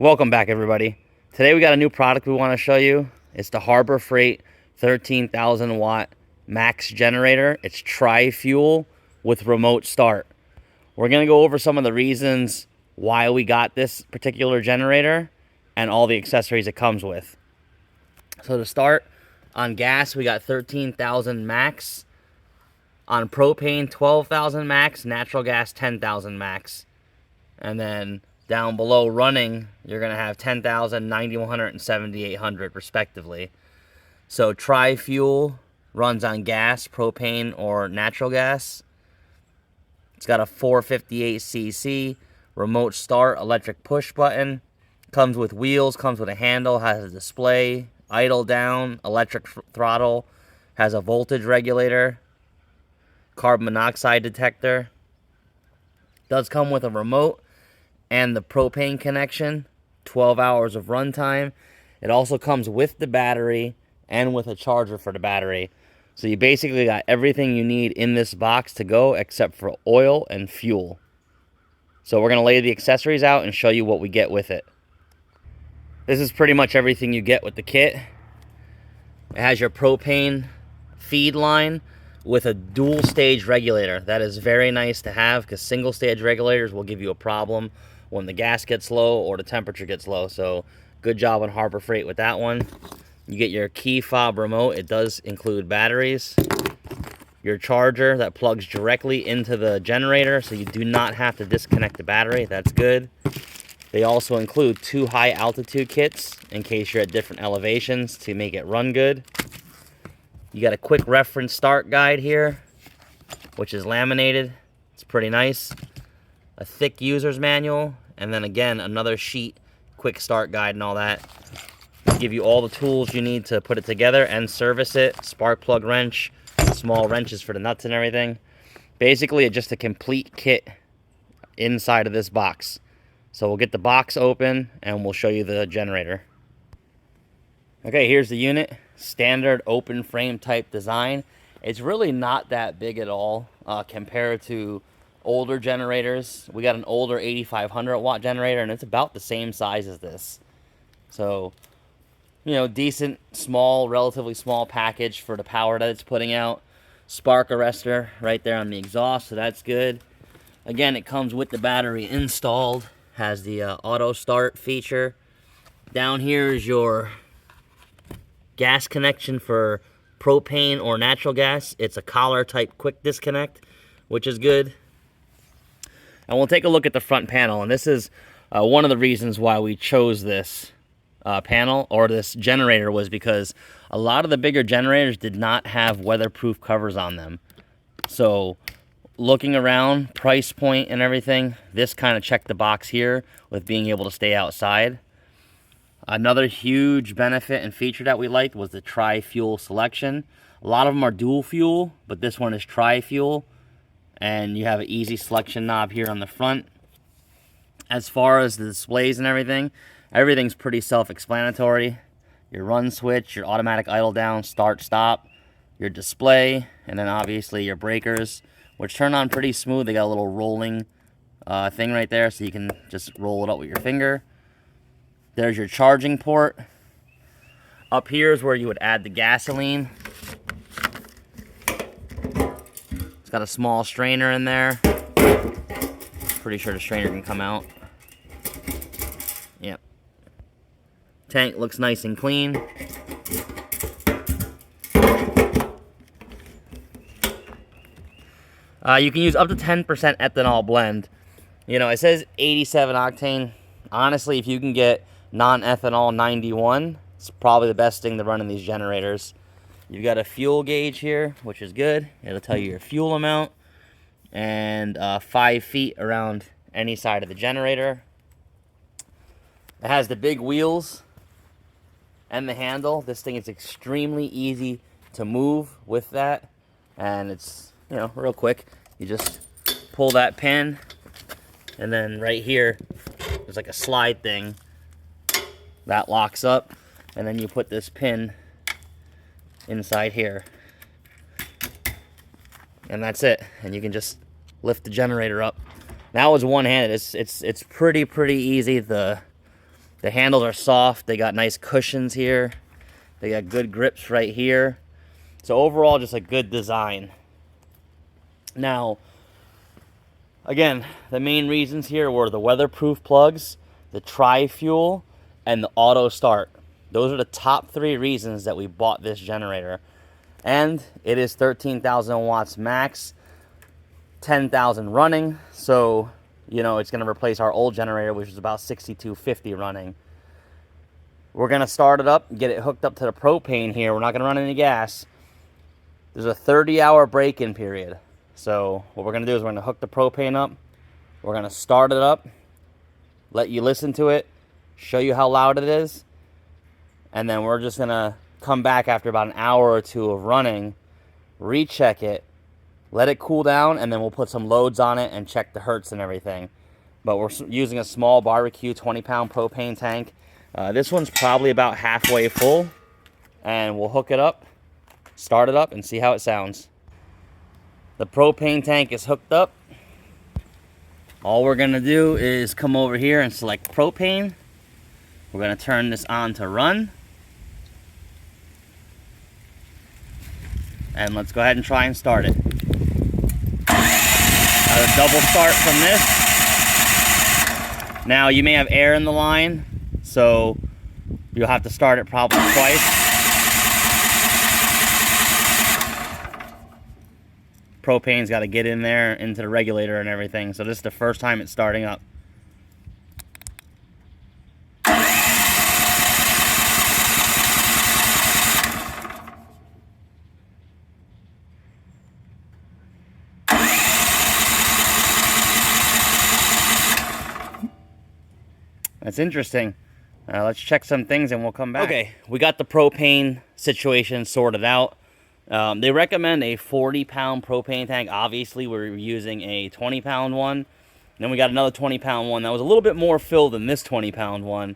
Welcome back, everybody. Today we got a new product we want to show you. It's the Harbor Freight 13,000 watt max generator. It's tri-fuel with remote start. We're going to go over some of the reasons why we got this particular generator and all the accessories it comes with. So to start, on gas we got 13,000 max. On propane, 12,000 max. Natural gas, 10,000 max. And then down below running, you're going to have 10,000, 9,100, and 7,800 respectively. So tri-fuel runs on gas, propane, or natural gas. It's got a 458cc, remote start, electric push button. Comes with wheels, comes with a handle, has a display, idle down, electric throttle, has a voltage regulator, carbon monoxide detector. Does come with a remote and the propane connection, 12 hours of runtime. It also comes with the battery and with a charger for the battery. So you basically got everything you need in this box to go except for oil and fuel. So we're going to lay the accessories out and show you what we get with it. This is pretty much everything you get with the kit. It has your propane feed line with a dual stage regulator. That is very nice to have because single stage regulators will give you a problem when the gas gets low or the temperature gets low. So good job on Harbor Freight with that one. You get your key fob remote. It does include batteries. Your charger that plugs directly into the generator, so you do not have to disconnect the battery. That's good. They also include 2 high altitude kits in case you're at different elevations to make it run good. You got a quick reference start guide here, which is laminated. It's pretty nice. A thick user's manual, and then again another sheet, quick start guide and all that. Give you all the tools you need to put it together and service it. Spark plug wrench, small wrenches for the nuts and everything. Basically, it's just a complete kit inside of this box. So we'll get the box open and we'll show you the generator. Okay, here's the unit. Standard open frame type design. It's really not that big at all compared to older generators. We got an older 8,500 watt generator and it's about the same size as this. So, you know, decent, small, relatively small package for the power that it's putting out. Spark arrestor right there on the exhaust, so that's good. Again, it comes with the battery installed. Has the auto start feature. Down here is your gas connection for propane or natural gas. It's a collar type quick disconnect, which is good. And we'll take a look at the front panel, and this is one of the reasons why we chose this panel or this generator, was because a lot of the bigger generators did not have weatherproof covers on them. So looking around, price point and everything, this kind of checked the box here with being able to stay outside. Another huge benefit and feature that we liked was the tri-fuel selection. A lot of them are dual fuel, but this one is tri-fuel. And you have an easy selection knob here on the front. As far as the displays and everything, everything's pretty self-explanatory. Your run switch, your automatic idle down, start, stop, your display, and then obviously your breakers, which turn on pretty smooth. They got a little rolling thing right there, so you can just roll it up with your finger. There's your charging port. Up here is where you would add the gasoline. It's got a small strainer in there. Pretty sure the strainer can come out. Yep. Tank looks nice and clean. You can use up to 10% ethanol blend. You know, it says 87 octane. Honestly, if you can get non-ethanol 91, it's probably the best thing to run in these generators. You've got a fuel gauge here, which is good. It'll tell you your fuel amount, and 5 feet around any side of the generator. It has the big wheels and the handle. This thing is extremely easy to move with that, and it's, you know, real quick. You just pull that pin, and then right here there's like a slide thing that locks up, and then you put this pin inside here, and that's it, and you can just lift the generator up. Now it's one-handed. It's pretty easy. The The handles are soft. They got nice cushions here. They got good grips right here. So overall, just a good design. Now, again, the main reasons here were the weatherproof plugs, the tri-fuel, and the auto start. Those are the top 3 reasons that we bought this generator. And it is 13,000 watts max, 10,000 running. So, you know, it's going to replace our old generator, which is about 6,250 running. We're going to start it up, get it hooked up to the propane here. We're not going to run any gas. There's a 30-hour break-in period. So what we're going to do is we're going to hook the propane up. We're going to start it up, let you listen to it, show you how loud it is. And then we're just going to come back after about an hour or 2 of running, recheck it, let it cool down, and then we'll put some loads on it and check the hertz and everything. But we're using a small barbecue 20-pound propane tank. This one's probably about halfway full, and we'll hook it up, start it up, and see how it sounds. The propane tank is hooked up. All we're gonna do is come over here and select propane. We're gonna turn this on to run. And let's go ahead and try and start it. A double start from this. Now you may have air in the line, so you'll have to start it probably twice. Propane's got to get in there into the regulator and everything, so this is the first time it's starting up. That's interesting. Let's check some things and we'll come back. Okay, we got the propane situation sorted out. They recommend a 40-pound propane tank. Obviously, we're using a 20-pound one. Then we got another 20-pound one that was a little bit more filled than this 20-pound one.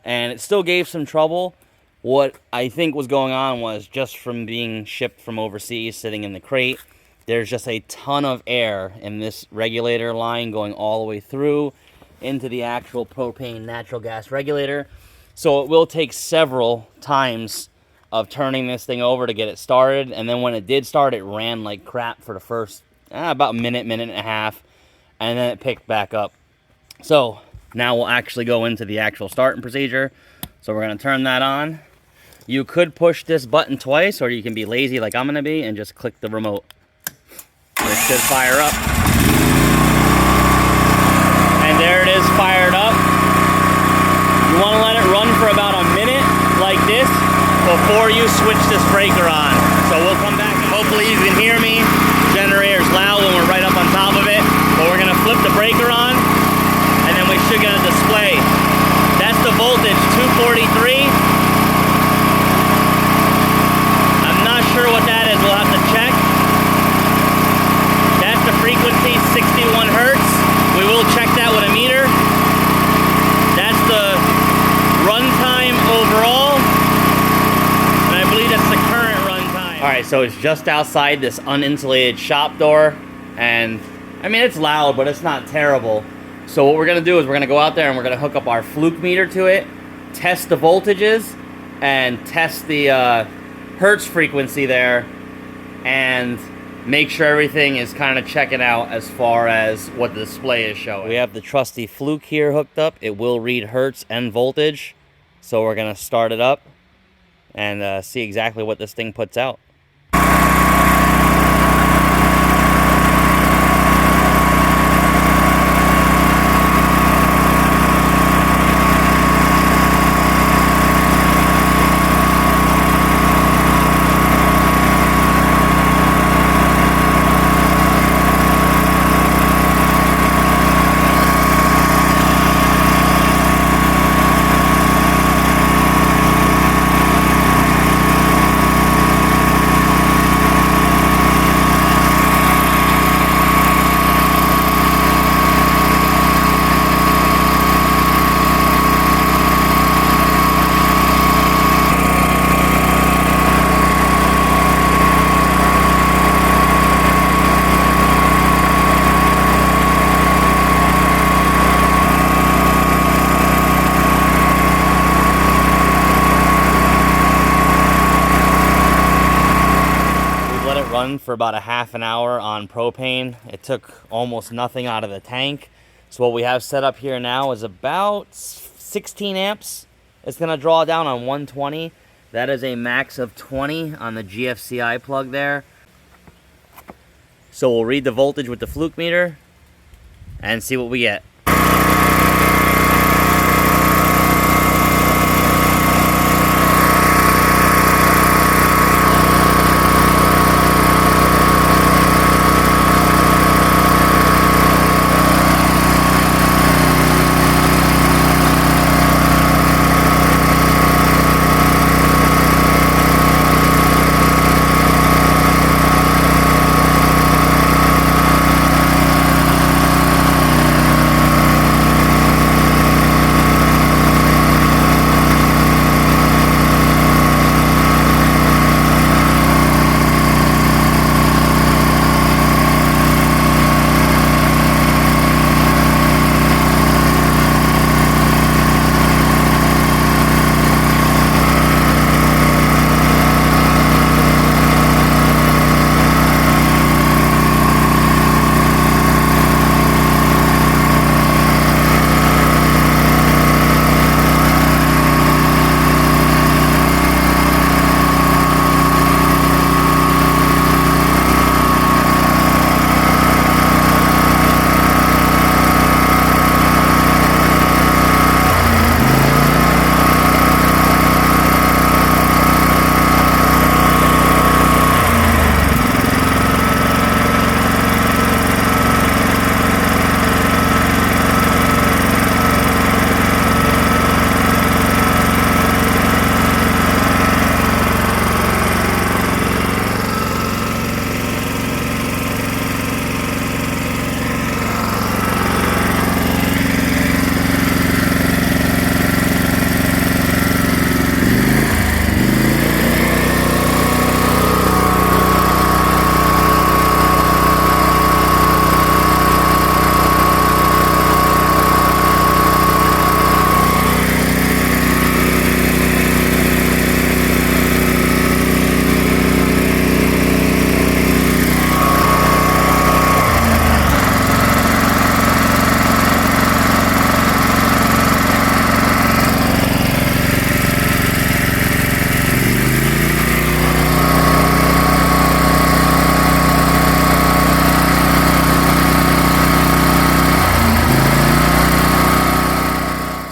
And it still gave some trouble. What I think was going on was just from being shipped from overseas, sitting in the crate, there's just a ton of air in this regulator line going all the way through into the actual propane natural gas regulator. So it will take several times of turning this thing over to get it started. And then when it did start, it ran like crap for the first about a minute, minute and a half. And then it picked back up. So now we'll actually go into the actual starting procedure. So we're going to turn that on. You could push this button twice, or you can be lazy like I'm going to be and just click the remote. It should fire up. And there it is, fired up. You want to let it run for about a minute like this before you switch this breaker on. So we'll come back. Hopefully you can hear me. Generator's loud when we're right up on top of it. But we're going to flip the breaker on, and then we should get a display. That's the voltage, 243. I'm not sure what that is. We'll have to check. That's the frequency, 61 hertz. We will check that with a meter. That's the runtime overall. And I believe that's the current runtime. All right, so it's just outside this uninsulated shop door. And, I mean, it's loud, but it's not terrible. So what we're going to do is we're going to go out there and we're going to hook up our fluke meter to it, test the voltages, and test the hertz frequency there, and make sure everything is kind of checking out as far as what the display is showing. We have the trusty fluke here hooked up. It will read hertz and voltage. So we're going to start it up and see exactly what this thing puts out. for about a half an hour on propane. It took almost nothing out of the tank. So what we have set up here now is about 16 amps. It's going to draw down on 120. That is a max of 20 on the GFCI plug there. So we'll read the voltage with the fluke meter and see what we get.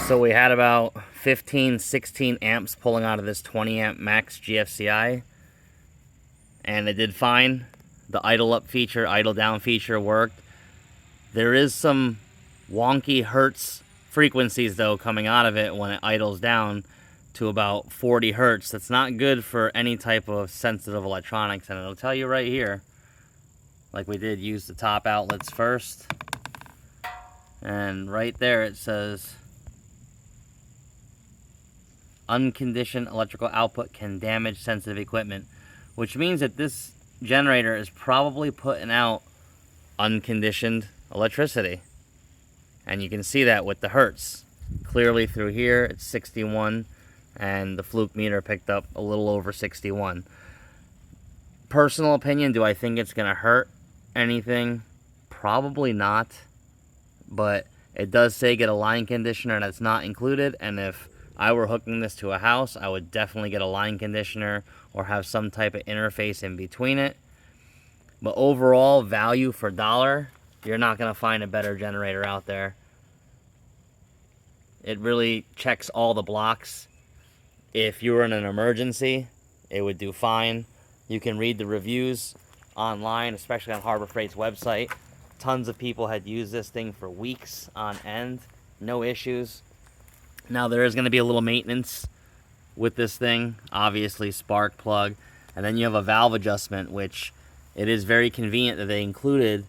So we had about 15, 16 amps pulling out of this 20 amp max GFCI, and it did fine. The idle up feature, idle down feature worked. There is some wonky hertz frequencies though coming out of it when it idles down to about 40 hertz. That's not good for any type of sensitive electronics, and it'll tell you right here, like we did, use the top outlets first. And right there it says unconditioned electrical output can damage sensitive equipment, which means that this generator is probably putting out unconditioned electricity. And you can see that with the hertz. Clearly through here it's 61, and the fluke meter picked up a little over 61. Personal opinion, do I think it's going to hurt anything? Probably not. But it does say get a line conditioner, that's not included, and if I were hooking this to a house, I would definitely get a line conditioner or have some type of interface in between it. But overall, value for dollar, you're not going to find a better generator out there. It really checks all the blocks. If you were in an emergency, it would do fine. You can read the reviews online, especially on Harbor Freight's website. Tons of people had used this thing for weeks on end. No issues. Now there is going to be a little maintenance with this thing. Obviously spark plug. And then you have a valve adjustment, which it is very convenient that they included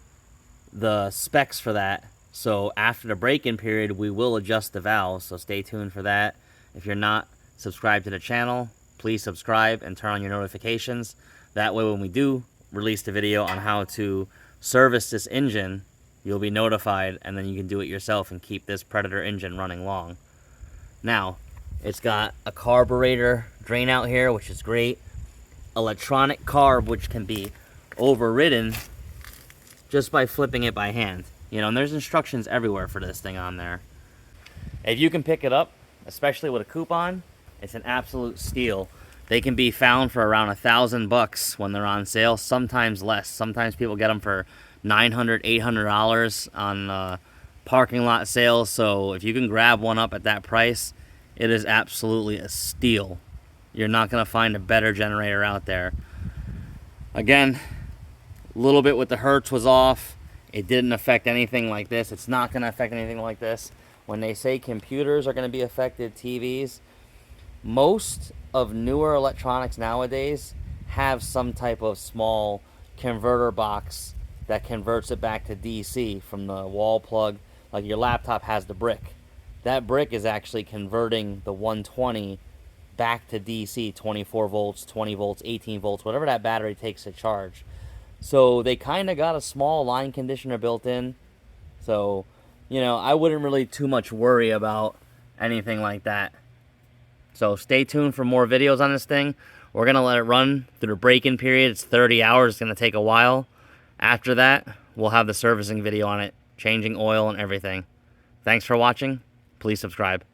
the specs for that. So after the break-in period, we will adjust the valves. So stay tuned for that. If you're not subscribed to the channel, please subscribe and turn on your notifications. That way when we do release the video on how to service this engine, you'll be notified, and then you can do it yourself and keep this Predator engine running long. Now, it's got a carburetor drain out here, which is great. Electronic carb, which can be overridden just by flipping it by hand. You know, and there's instructions everywhere for this thing on there. If you can pick it up, especially with a coupon, it's an absolute steal. They can be found for around $1,000 when they're on sale, sometimes less. Sometimes people get them for $900, $800 on parking lot sales. So if you can grab one up at that price, it is absolutely a steal. You're not going to find a better generator out there. Again, a little bit with the hertz was off. It didn't affect anything like this. It's not going to affect anything like this. When they say computers are going to be affected, TVs, most of newer electronics nowadays have some type of small converter box that converts it back to DC from the wall plug. Like your laptop has the brick. That brick is actually converting the 120 back to DC, 24 volts, 20 volts, 18 volts, whatever that battery takes to charge. So they kind of got a small line conditioner built in. So, you know, I wouldn't really too much worry about anything like that. So stay tuned for more videos on this thing. We're going to let it run through the break-in period. It's 30 hours. It's going to take a while. After that, we'll have the servicing video on it, changing oil and everything. Thanks for watching. Please subscribe.